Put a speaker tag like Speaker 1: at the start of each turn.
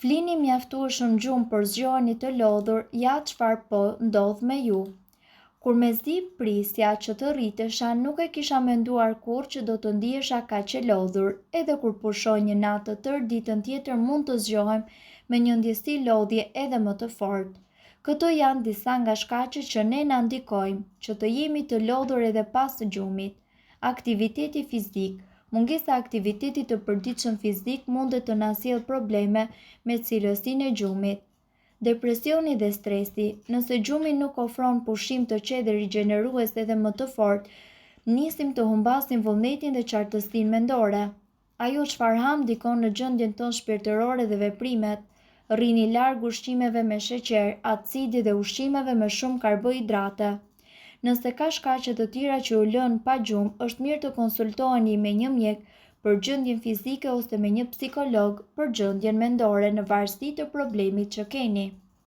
Speaker 1: Flini mjaftueshëm gjumë për zgjoheni të lodhur, ja çfarë po ndodh me ju. Kur mezi prisja që të rritesha, nuk e kisha menduar kurrë që do të ndihesha kaq e lodhur, edhe kur pushoj një natë të tërë ditën tjetër mund të zgjohem me një ndjesi lodhje edhe më të fortë. Këto janë disa nga shkaqet që ne na ndikojmë që të jemi të lodhur edhe pas gjumit. Aktiviteti fizik. Mungesa e aktivitetit të përditshëm fizik mundet të na sjellë probleme me cilësinë e gjumit. Depresioni dhe stresi. Nëse gjumi nuk ofron pushim të qetë dhe rigjenerues edhe më të fortë, nisim të humbasim vullnetin dhe qartësinë mendore. Ajo çfarë ham ndikon në gjendjen tonë shpirtërore dhe veprimet. Rrini larg ushqimeve me sheqer, acidi dhe ushqimeve me shumë karbohidrate. Nëse ka shkaqe të tjera që u lën pa gjumë, është mirë të konsultoheni me një mjek për gjendjen fizike ose me një psikolog për gjendjen mendore në varësi të problemit që keni.